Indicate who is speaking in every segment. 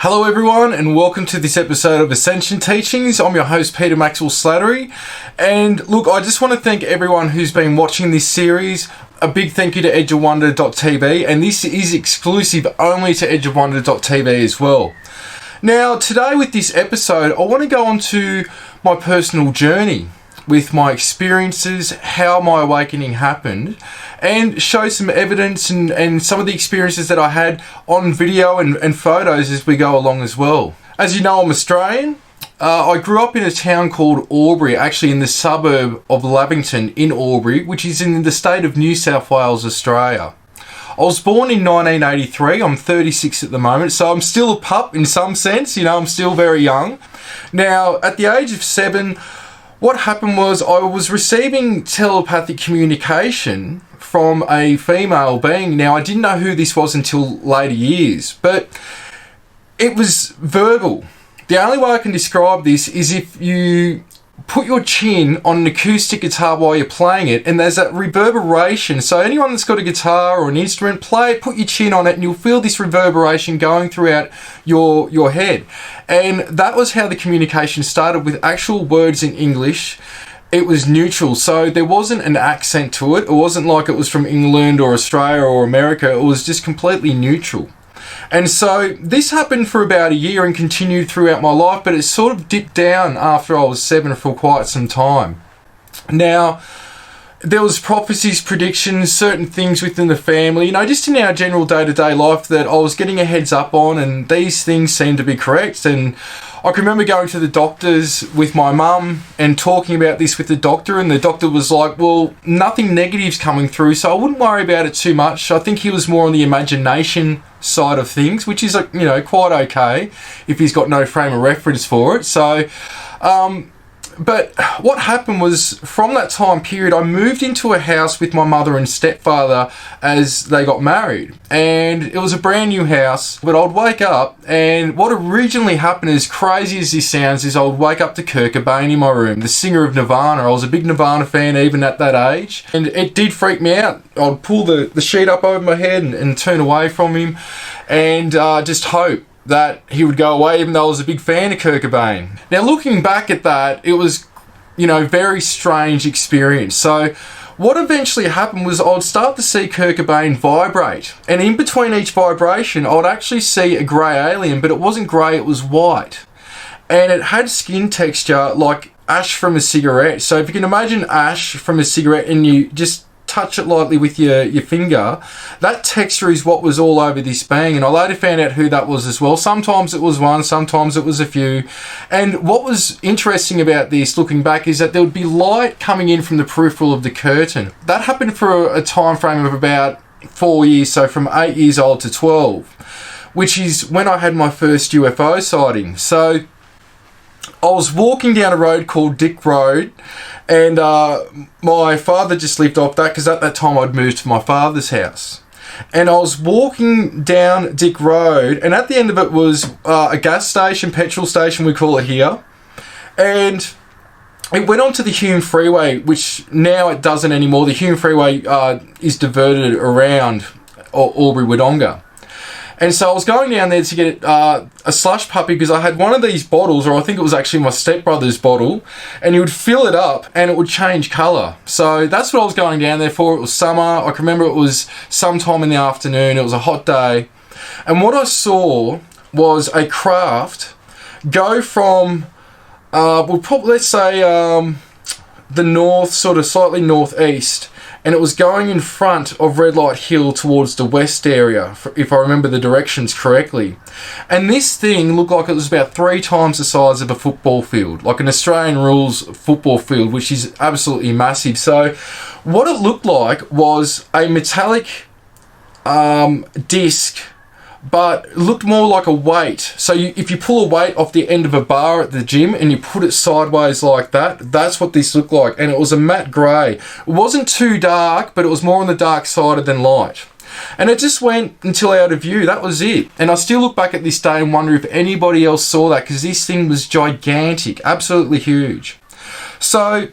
Speaker 1: Hello everyone and welcome to this episode of Ascension Teachings. I'm your host Peter Maxwell Slattery, and look, I just want to thank everyone who's been watching this series. A big thank you to edgeofwonder.tv, and this is exclusive only to edgeofwonder.tv as well. Now today with this episode I want to go on to my personal journey with my experiences, how my awakening happened, and show some evidence and some of the experiences that I had on video and photos as we go along as well. As you know, I'm Australian. I grew up in a town called Albury, actually in the suburb of Lavington in Albury, which is in the state of New South Wales, Australia. I was born in 1983, I'm 36 at the moment, so I'm still a pup in some sense, I'm still very young. Now, at the age of 7, what happened was I was receiving telepathic communication from a female being. Now, I didn't know who this was until later years, but it was verbal. The only way I can describe this is if you put your chin on an acoustic guitar while you're playing it, and there's that reverberation. So anyone that's got a guitar or an instrument, play it, put your chin on it, and you'll feel this reverberation going throughout your head. And that was how the communication started, with actual words in English. It was neutral, so there wasn't an accent to it. It wasn't like it was from England or Australia or America. It was just completely neutral. And so this happened for about a year and continued throughout my life, but it sort of dipped down after I was 7 for quite some time. Now, there was prophecies, predictions, certain things within the family, just in our general day-to-day life that I was getting a heads up on, and these things seemed to be correct. And I can remember going to the doctors with my mum and talking about this with the doctor, and the doctor was like, well, nothing negative's coming through, so I wouldn't worry about it too much. I think he was more on the imagination side of things, which is, quite okay if he's got no frame of reference for it. So, but what happened was, from that time period, I moved into a house with my mother and stepfather as they got married. And it was a brand new house, but I'd wake up, and what originally happened, as crazy as this sounds, is I would wake up to Kurt Cobain in my room, the singer of Nirvana. I was a big Nirvana fan even at that age, and it did freak me out. I'd pull the sheet up over my head and turn away from him, and just hope that he would go away, even though I was a big fan of Kurt Cobain. Now, looking back at that, it was, very strange experience. So what eventually happened was I'd start to see Kurt Cobain vibrate, and in between each vibration, I'd actually see a grey alien, but it wasn't grey, it was white. And it had skin texture like ash from a cigarette. So if you can imagine ash from a cigarette and you just touch it lightly with your finger, that texture is what was all over this being. And I later found out who that was as well. Sometimes it was one, sometimes it was a few. And what was interesting about this, looking back, is that there would be light coming in from the peripheral of the curtain. That happened for a time frame of about 4 years, so from 8 years old to 12, which is when I had my first UFO sighting. So I was walking down a road called Dick Road, and my father just lived off that, because at that time I'd moved to my father's house. And I was walking down Dick Road, and at the end of it was a gas station, petrol station we call it here. And it went onto the Hume Freeway, which now it doesn't anymore. The Hume Freeway is diverted around Albury-Wodonga. And so I was going down there to get a slush puppy, because I had one of these bottles, or I think it was actually my stepbrother's bottle, and you would fill it up and it would change colour. So that's what I was going down there for. It was summer. I can remember it was sometime in the afternoon. It was a hot day. And what I saw was a craft go from, let's say the north, sort of slightly northeast, and it was going in front of Red Light Hill towards the west area, if I remember the directions correctly. And this thing looked like it was about 3 times the size of a football field, like an Australian rules football field, which is absolutely massive. So what it looked like was a metallic disc, but it looked more like a weight. So if you pull a weight off the end of a bar at the gym and you put it sideways like that, that's what this looked like. And it was a matte grey. It wasn't too dark, but it was more on the dark side than light. And it just went until out of view. That was it. And I still look back at this day and wonder if anybody else saw that, because this thing was gigantic, absolutely huge. So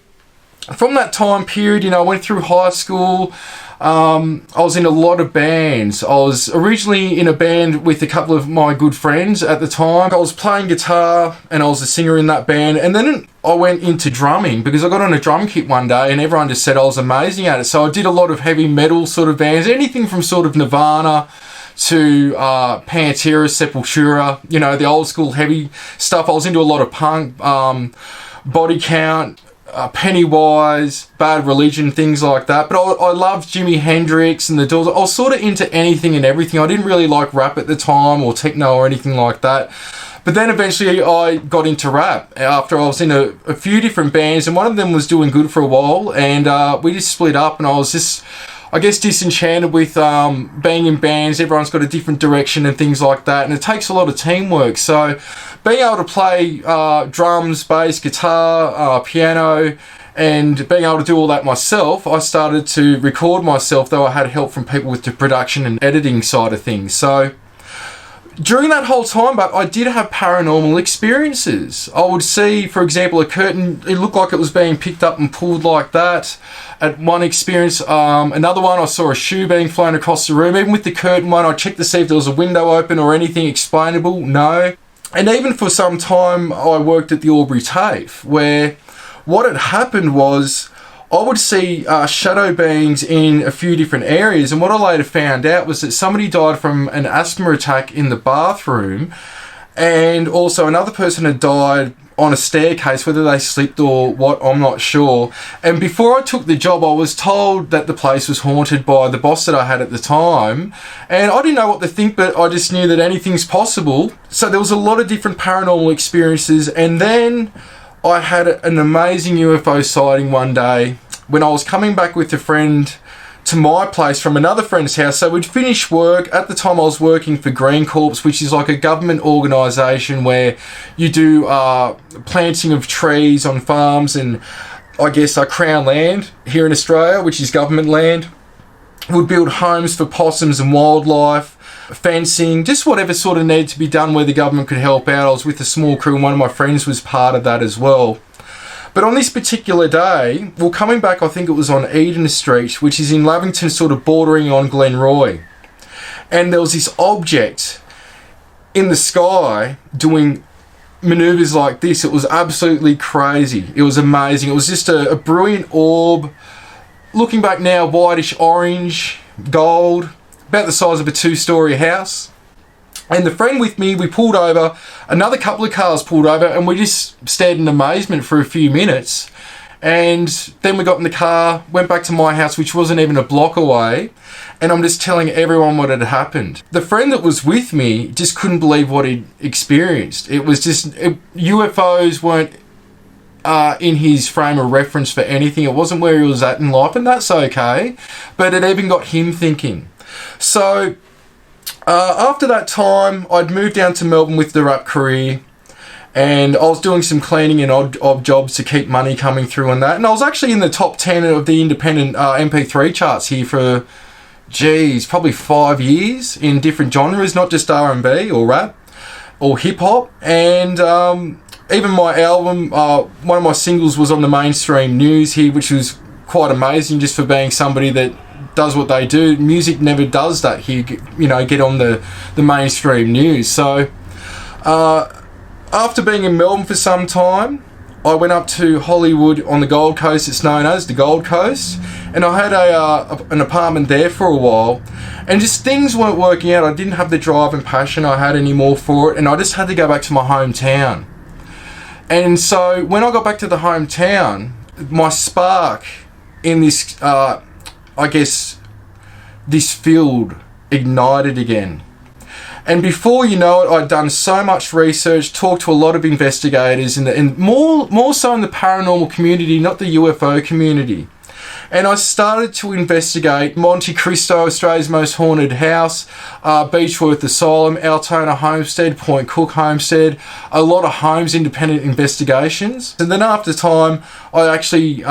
Speaker 1: from that time period, I went through high school. I was in a lot of bands. I was originally in a band with a couple of my good friends at the time. I was playing guitar and I was a singer in that band. And then I went into drumming because I got on a drum kit one day and everyone just said I was amazing at it. So I did a lot of heavy metal sort of bands, anything from sort of Nirvana to Pantera, Sepultura, you know, the old school heavy stuff. I was into a lot of punk, Body Count, Pennywise, Bad Religion, things like that. But I loved Jimi Hendrix and the Doors. I was sort of into anything and everything. I didn't really like rap at the time or techno or anything like that. But then eventually I got into rap after I was in a few different bands, and one of them was doing good for a while, and we just split up, and I was just, I guess, disenchanted with being in bands. Everyone's got a different direction and things like that, and it takes a lot of teamwork. So being able to play drums, bass, guitar, piano, and being able to do all that myself, I started to record myself, though I had help from people with the production and editing side of things. So during that whole time, but I did have paranormal experiences. I would see, for example, a curtain, it looked like it was being picked up and pulled like that. At one experience, another one, I saw a shoe being flown across the room. Even with the curtain one, I checked to see if there was a window open or anything explainable. No. And even for some time, I worked at the Albury TAFE, where what had happened was I would see shadow beings in a few different areas, and what I later found out was that somebody died from an asthma attack in the bathroom, and also another person had died on a staircase, whether they slipped or what, I'm not sure. And before I took the job, I was told that the place was haunted by the boss that I had at the time, and I didn't know what to think, but I just knew that anything's possible. So there was a lot of different paranormal experiences, and then I had an amazing UFO sighting one day when I was coming back with a friend to my place from another friend's house. So we'd finished work. At the time I was working for Green Corps, which is like a government organisation where you do planting of trees on farms and I guess Crown land here in Australia, which is government land. We'd build homes for possums and wildlife, fencing, just whatever sort of needed to be done where the government could help out. I was with a small crew and one of my friends was part of that as well. But on this particular day, well, coming back, I think it was on Eden Street, which is in Lavington, sort of bordering on Glenroy. And there was this object in the sky doing maneuvers like this. It was absolutely crazy. It was amazing. It was just a brilliant orb. Looking back now, whitish orange, gold, about the size of a 2-story house. And the friend with me, we pulled over, another couple of cars pulled over, and we just stared in amazement for a few minutes. And then we got in the car, went back to my house, which wasn't even a block away, and I'm just telling everyone what had happened. The friend that was with me just couldn't believe what he'd experienced. It was just, UFOs weren't in his frame of reference for anything. It wasn't where he was at in life, and that's okay. But it even got him thinking. So after that time, I'd moved down to Melbourne with the rap career, and I was doing some cleaning and odd jobs to keep money coming through and that. And I was actually in the top 10 of the independent MP3 charts here for, probably 5 years in different genres, not just R&B or rap or hip-hop. And even my album, one of my singles was on the mainstream news here, which was quite amazing just for being somebody that does what they do. Music never does that here, get on the mainstream news. So after being in Melbourne for some time, I went up to Hollywood on the Gold Coast. It's known as the Gold Coast, and I had an apartment there for a while, and just things weren't working out. I didn't have the drive and passion I had anymore for it, and I just had to go back to my hometown. And so when I got back to the hometown, my spark in this this field ignited again. And before you know it, I'd done so much research, talked to a lot of investigators, and more so in the paranormal community, not the UFO community. And I started to investigate Monte Cristo, Australia's most haunted house, Beechworth Asylum, Altona Homestead, Point Cook Homestead, a lot of homes, independent investigations. And then after time, I actually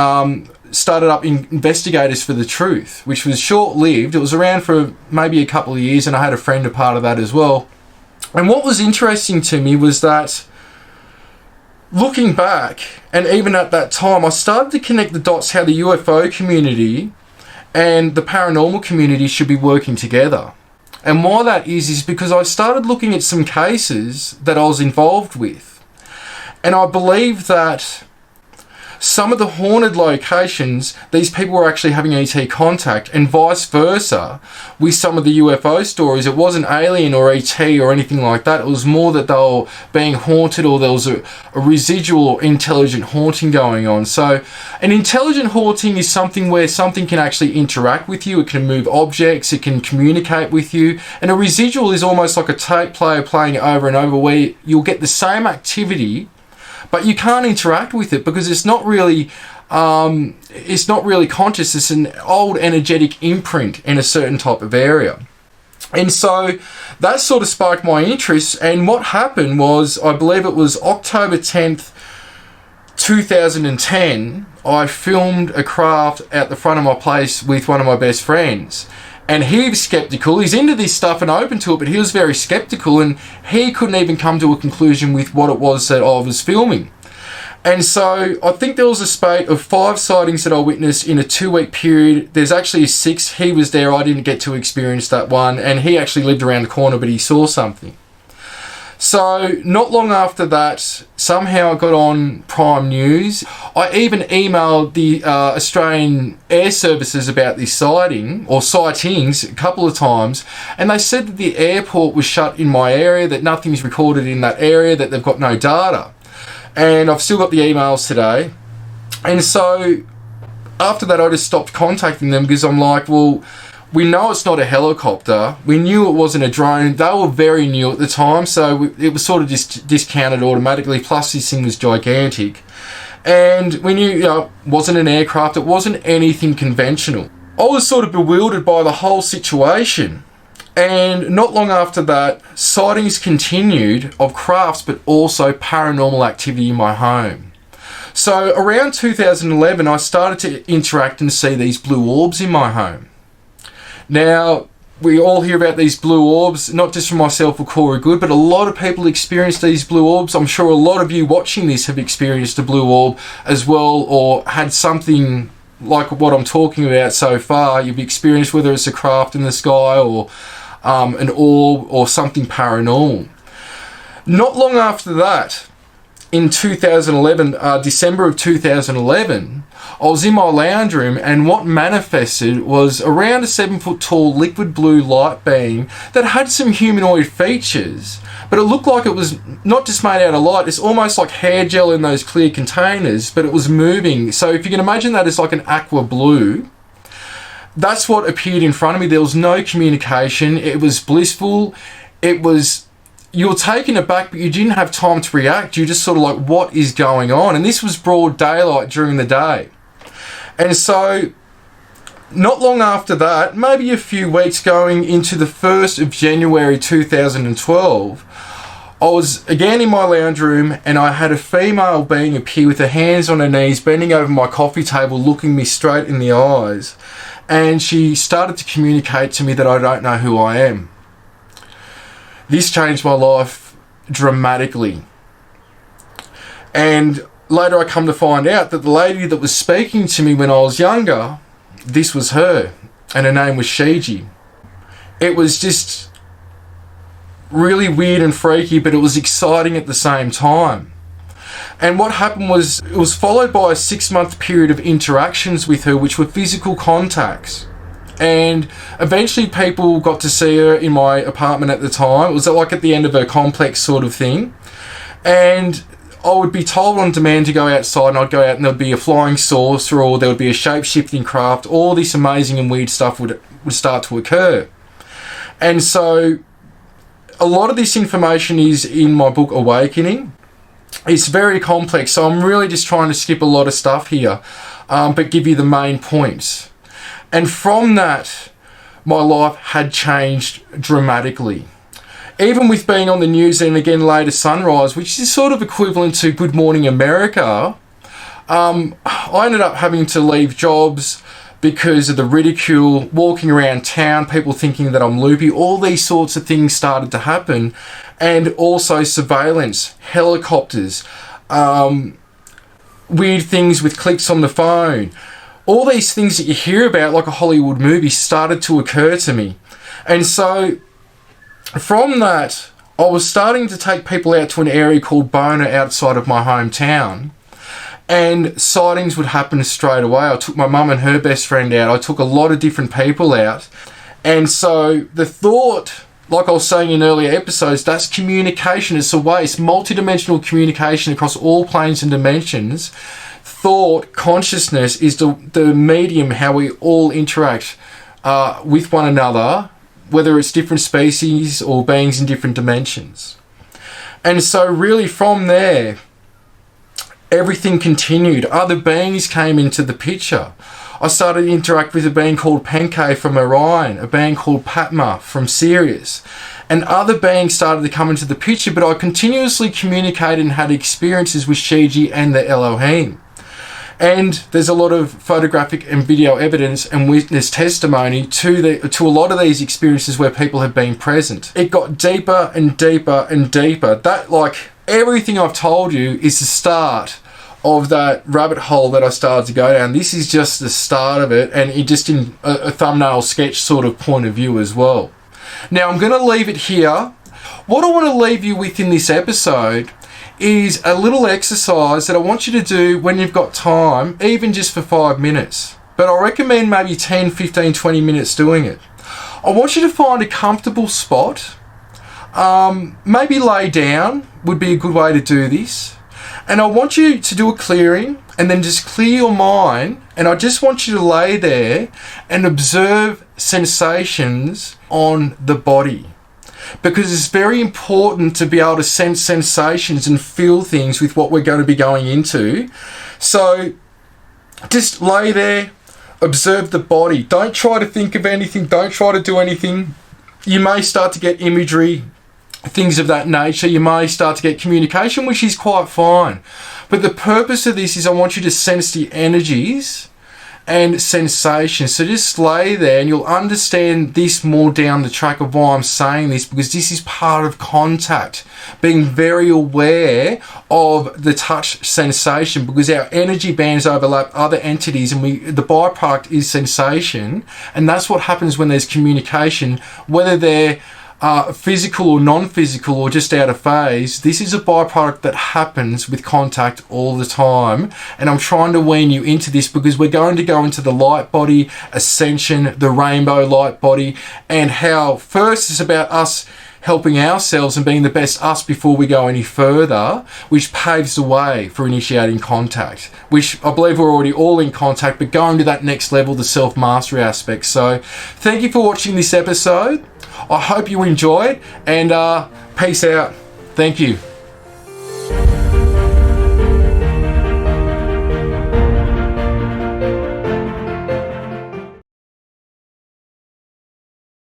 Speaker 1: started up Investigators for the Truth, which was short-lived. It was around for maybe a couple of years, and I had a friend a part of that as well. And what was interesting to me was that looking back, and even at that time, I started to connect the dots how the UFO community and the paranormal community should be working together. And why that is because I started looking at some cases that I was involved with. And I believe that some of the haunted locations, these people were actually having ET contact, and vice versa with some of the UFO stories. It wasn't alien or ET or anything like that. It was more that they were being haunted, or there was a residual or intelligent haunting going on. So an intelligent haunting is something where something can actually interact with you. It can move objects, it can communicate with you. And a residual is almost like a tape player playing it over and over, where you'll get the same activity, but you can't interact with it because it's not really conscious. It's an old energetic imprint in a certain type of area. And so that sort of sparked my interest. And what happened was, I believe it was October 10th, 2010, I filmed a craft out the front of my place with one of my best friends. And he was skeptical. He's into this stuff and open to it, but he was very skeptical, and he couldn't even come to a conclusion with what it was that I was filming. And so I think there was a spate of 5 sightings that I witnessed in a 2-week period. There's actually a 6th. He was there. I didn't get to experience that one. And he actually lived around the corner, but he saw something. So not long after that, somehow I got on Prime News. I even emailed the Australian Air Services about this sighting, or sightings, a couple of times, and they said that the airport was shut in my area, that nothing's recorded in that area, that they've got no data. And I've still got the emails today. And so after that, I just stopped contacting them, because I'm like, well, we know it's not a helicopter. We knew it wasn't a drone. They were very new at the time, so it was sort of just discounted automatically. Plus, this thing was gigantic. And we knew, it wasn't an aircraft. It wasn't anything conventional. I was sort of bewildered by the whole situation. And not long after that, sightings continued of crafts, but also paranormal activity in my home. So around 2011, I started to interact and see these blue orbs in my home. Now, we all hear about these blue orbs, not just from myself or Corey Good, but a lot of people experience these blue orbs. I'm sure a lot of you watching this have experienced a blue orb as well, or had something like what I'm talking about so far. You've experienced, whether it's a craft in the sky or an orb or something paranormal. Not long after that, in 2011, December of 2011, I was in my lounge room, and what manifested was around a 7-foot tall liquid blue light beam that had some humanoid features, but it looked like it was not just made out of light. It's almost like hair gel in those clear containers, but it was moving. So if you can imagine that as like an aqua blue, that's what appeared in front of me. There was no communication. It was blissful. You were taken aback, but you didn't have time to react. You just sort of like, what is going on? And this was broad daylight during the day. And so not long after that, maybe a few weeks going into the 1st of January 2012, I was again in my lounge room, and I had a female being appear with her hands on her knees, bending over my coffee table, looking me straight in the eyes. And she started to communicate to me that I don't know who I am. This changed my life dramatically. And later I come to find out that the lady that was speaking to me when I was younger, this was her, and her name was Shiji. It was just really weird and freaky, but it was exciting at the same time. And what happened was, it was followed by a 6-month period of interactions with her, which were physical contacts. And eventually people got to see her in my apartment at the time. It was like at the end of a complex sort of thing. And I would be told on demand to go outside, and I'd go out, and there'd be a flying saucer, or there would be a shape-shifting craft. All this amazing and weird stuff would start to occur. And so a lot of this information is in my book Awakening. It's very complex, so I'm really just trying to skip a lot of stuff here, but give you the main points. And from that, my life had changed dramatically. Even with being on the news, and again later Sunrise, which is sort of equivalent to Good Morning America, I ended up having to leave jobs because of the ridicule, walking around town, people thinking that I'm loopy. All these sorts of things started to happen. And also surveillance, helicopters, weird things with clicks on the phone. all these things that you hear about, like a Hollywood movie, started to occur to me. And so from that, I was starting to take people out to an area called Bona outside of my hometown. And sightings would happen straight away. I took my mum and her best friend out. I took a lot of different people out. And so the thought, like I was saying in earlier episodes, that's communication. It's a way, it's multidimensional communication across all planes and dimensions. Thought, consciousness is the medium how we all interact with one another, whether it's different species or beings in different dimensions. And so really from there, everything continued. Other beings came into the picture. I started to interact with a being called Penke from Orion, a being called Patma from Sirius. And other beings started to come into the picture, but I continuously communicated and had experiences with Shiji and the Elohim. And there's a lot of photographic and video evidence and witness testimony to a lot of these experiences where people have been present. It got deeper and deeper and deeper. That, like, everything I've told you is the start of that rabbit hole that I started to go down. This is just the start of it, and it just in a thumbnail sketch sort of point of view as well. Now I'm going to leave it here. What I want to leave you with in this episode is a little exercise that I want you to do when you've got time, even just for 5 minutes. But I recommend maybe 10, 15, 20 minutes doing it. I want you to find a comfortable spot. Maybe lay down would be a good way to do this. And I want you to do a clearing and then just clear your mind. And I just want you to lay there and observe sensations on the body. Because it's very important to be able to sense sensations and feel things with what we're going to be going into. So just lay there, observe the body. Don't try to think of anything. Don't try to do anything. You may start to get imagery, things of that nature. You may start to get communication, which is quite fine. But the purpose of this is I want you to sense the energies and sensations. So just lay there and you'll understand this more down the track of why I'm saying this, because this is part of contact. Being very aware of the touch sensation, because our energy bands overlap other entities and the byproduct is sensation. And that's what happens when there's communication, whether they're physical or non-physical or just out of phase. This is a byproduct that happens with contact all the time, and I'm trying to wean you into this because we're going to go into the light body, ascension, the rainbow light body, and how first it's about us helping ourselves and being the best us before we go any further, which paves the way for initiating contact, which I believe we're already all in contact, but going to that next level, the self-mastery aspect. So thank you for watching this episode. I hope you enjoyed, and peace out. Thank you.